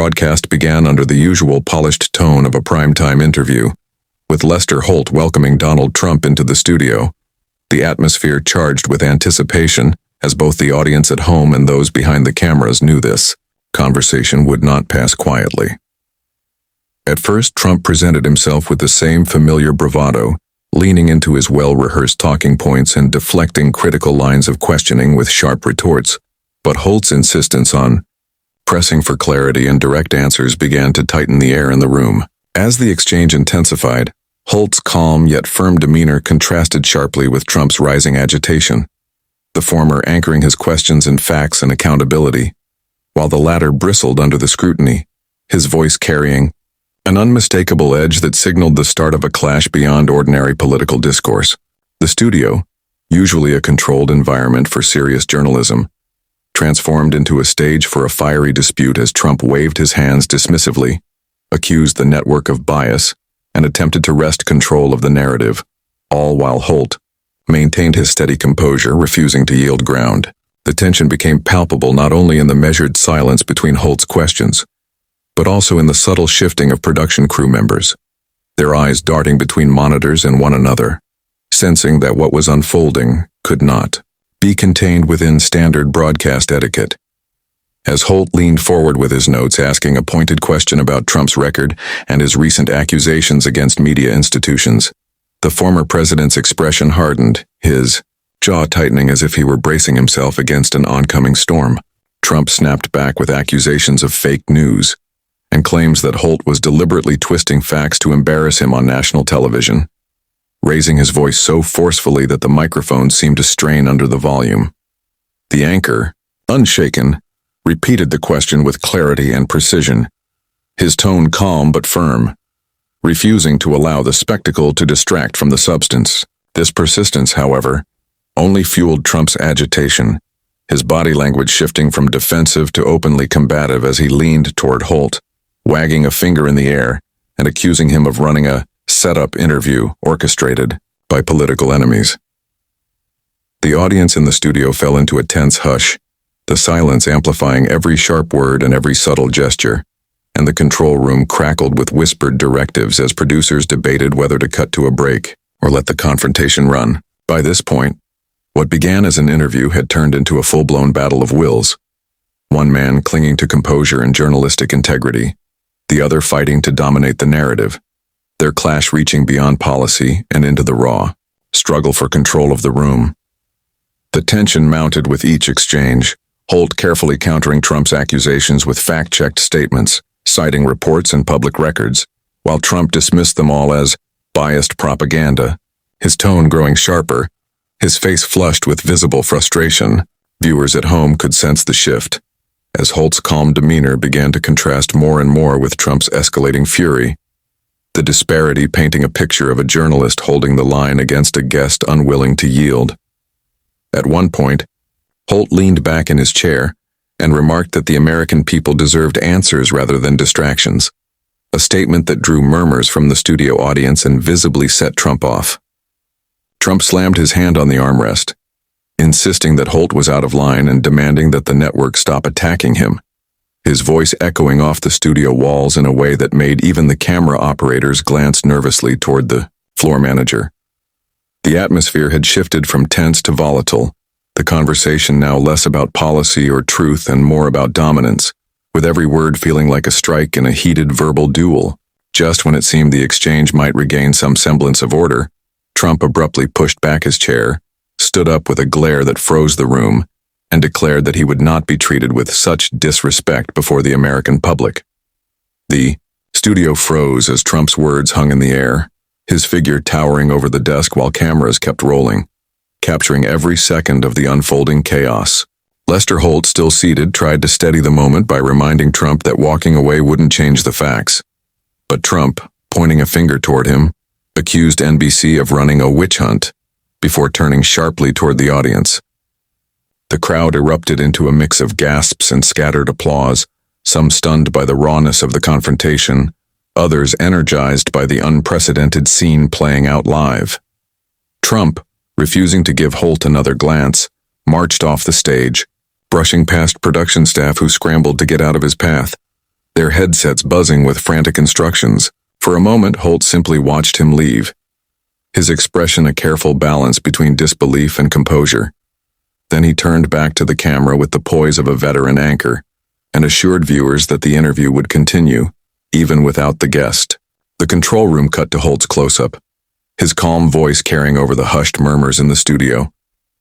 broadcast began under the usual polished tone of a primetime interview, with Lester Holt welcoming Donald Trump into the studio, the atmosphere charged with anticipation, as both the audience at home and those behind the cameras knew this conversation would not pass quietly. At first, Trump presented himself with the same familiar bravado, leaning into his well-rehearsed talking points and deflecting critical lines of questioning with sharp retorts, but Holt's insistence on pressing for clarity and direct answers began to tighten the air in the room. As the exchange intensified, Holt's calm yet firm demeanor contrasted sharply with Trump's rising agitation, the former anchoring his questions in facts and accountability, while the latter bristled under the scrutiny, his voice carrying an unmistakable edge that signaled the start of a clash beyond ordinary political discourse. The studio, usually a controlled environment for serious journalism, transformed into a stage for a fiery dispute as Trump waved his hands dismissively, accused the network of bias, and attempted to wrest control of the narrative, all while Holt maintained his steady composure, refusing to yield ground. The tension became palpable not only in the measured silence between Holt's questions, but also in the subtle shifting of production crew members, their eyes darting between monitors and one another, sensing that what was unfolding could not be contained within standard broadcast etiquette. As Holt leaned forward with his notes, asking a pointed question about Trump's record and his recent accusations against media institutions, the former president's expression hardened, his jaw tightening as if he were bracing himself against an oncoming storm. Trump snapped back with accusations of fake news and claims that Holt was deliberately twisting facts to embarrass him on national television, raising his voice so forcefully that the microphone seemed to strain under the volume. The anchor, unshaken, repeated the question with clarity and precision, his tone calm but firm, refusing to allow the spectacle to distract from the substance. This persistence, however, only fueled Trump's agitation, his body language shifting from defensive to openly combative as he leaned toward Holt, wagging a finger in the air and accusing him of running a set-up interview orchestrated by political enemies. The audience in the studio fell into a tense hush, the silence amplifying every sharp word and every subtle gesture, and the control room crackled with whispered directives as producers debated whether to cut to a break or let the confrontation run. By this point, what began as an interview had turned into a full-blown battle of wills, one man clinging to composure and journalistic integrity, the other fighting to dominate the narrative, their clash reaching beyond policy and into the raw struggle for control of the room. The tension mounted with each exchange, Holt carefully countering Trump's accusations with fact-checked statements, citing reports and public records, while Trump dismissed them all as biased propaganda, his tone growing sharper, his face flushed with visible frustration. Viewers at home could sense the shift, as Holt's calm demeanor began to contrast more and more with Trump's escalating fury, the disparity painting a picture of a journalist holding the line against a guest unwilling to yield. At one point, Holt leaned back in his chair and remarked that the American people deserved answers rather than distractions, a statement that drew murmurs from the studio audience and visibly set Trump off. Trump slammed his hand on the armrest, insisting that Holt was out of line and demanding that the network stop attacking him, his voice echoing off the studio walls in a way that made even the camera operators glance nervously toward the floor manager. The atmosphere had shifted from tense to volatile, the conversation now less about policy or truth and more about dominance, with every word feeling like a strike in a heated verbal duel. Just when it seemed the exchange might regain some semblance of order, Trump abruptly pushed back his chair, stood up with a glare that froze the room, and declared that he would not be treated with such disrespect before the American public. The studio froze as Trump's words hung in the air, his figure towering over the desk while cameras kept rolling, capturing every second of the unfolding chaos. Lester Holt, still seated, tried to steady the moment by reminding Trump that walking away wouldn't change the facts. But Trump, pointing a finger toward him, accused NBC of running a witch hunt before turning sharply toward the audience. The crowd erupted into a mix of gasps and scattered applause, some stunned by the rawness of the confrontation, others energized by the unprecedented scene playing out live. Trump, refusing to give Holt another glance, marched off the stage, brushing past production staff who scrambled to get out of his path, their headsets buzzing with frantic instructions. For a moment, Holt simply watched him leave, his expression a careful balance between disbelief and composure. Then he turned back to the camera with the poise of a veteran anchor, and assured viewers that the interview would continue, even without the guest. The control room cut to Holt's close-up, his calm voice carrying over the hushed murmurs in the studio,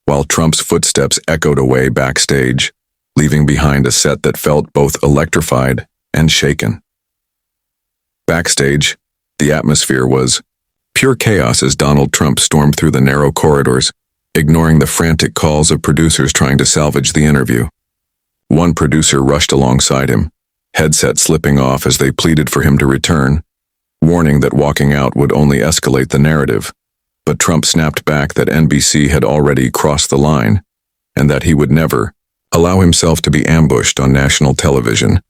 while Trump's footsteps echoed away backstage, leaving behind a set that felt both electrified and shaken. Backstage, the atmosphere was pure chaos as Donald Trump stormed through the narrow corridors, ignoring the frantic calls of producers trying to salvage the interview. One producer rushed alongside him, headset slipping off as they pleaded for him to return, warning that walking out would only escalate the narrative. But Trump snapped back that NBC had already crossed the line, and that he would never allow himself to be ambushed on national television.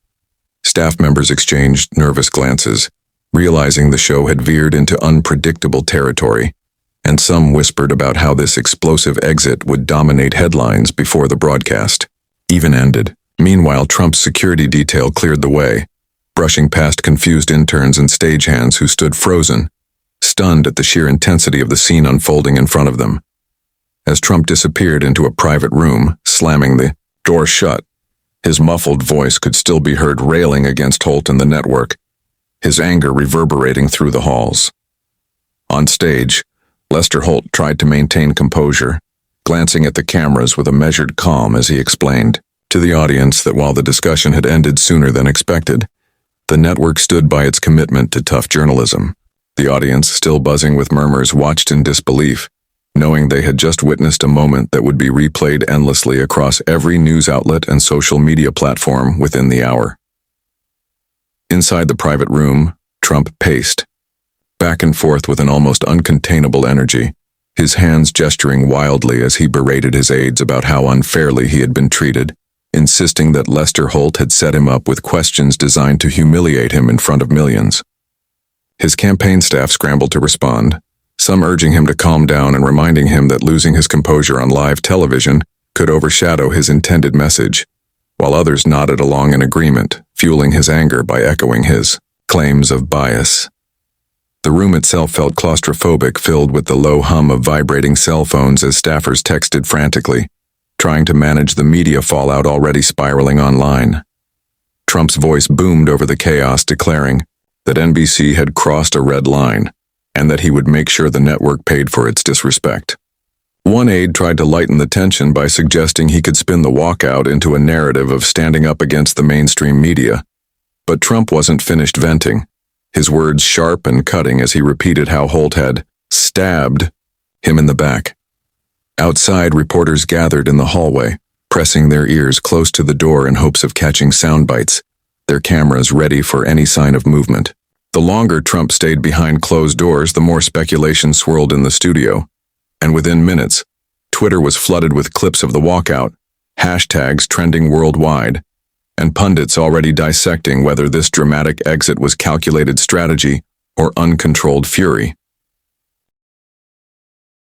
Staff members exchanged nervous glances, realizing the show had veered into unpredictable territory, and some whispered about how this explosive exit would dominate headlines before the broadcast even ended. Meanwhile, Trump's security detail cleared the way, brushing past confused interns and stagehands who stood frozen, stunned at the sheer intensity of the scene unfolding in front of them. As Trump disappeared into a private room, slamming the door shut, his muffled voice could still be heard railing against Holt and the network, his anger reverberating through the halls. On stage, Lester Holt tried to maintain composure, glancing at the cameras with a measured calm as he explained to the audience that while the discussion had ended sooner than expected, the network stood by its commitment to tough journalism. The audience, still buzzing with murmurs, watched in disbelief, knowing they had just witnessed a moment that would be replayed endlessly across every news outlet and social media platform within the hour. Inside the private room, Trump paced, back and forth with an almost uncontainable energy, his hands gesturing wildly as he berated his aides about how unfairly he had been treated, insisting that Lester Holt had set him up with questions designed to humiliate him in front of millions. His campaign staff scrambled to respond, some urging him to calm down and reminding him that losing his composure on live television could overshadow his intended message, while others nodded along in agreement, fueling his anger by echoing his claims of bias. The room itself felt claustrophobic, filled with the low hum of vibrating cell phones as staffers texted frantically, trying to manage the media fallout already spiraling online. Trump's voice boomed over the chaos, declaring that NBC had crossed a red line, and that he would make sure the network paid for its disrespect. One aide tried to lighten the tension by suggesting he could spin the walkout into a narrative of standing up against the mainstream media, but Trump wasn't finished venting, his words sharp and cutting as he repeated how Holt had stabbed him in the back. Outside, reporters gathered in the hallway, pressing their ears close to the door in hopes of catching sound bites, their cameras ready for any sign of movement. The longer Trump stayed behind closed doors, the more speculation swirled in the studio, and within minutes, Twitter was flooded with clips of the walkout, hashtags trending worldwide, and pundits already dissecting whether this dramatic exit was calculated strategy or uncontrolled fury.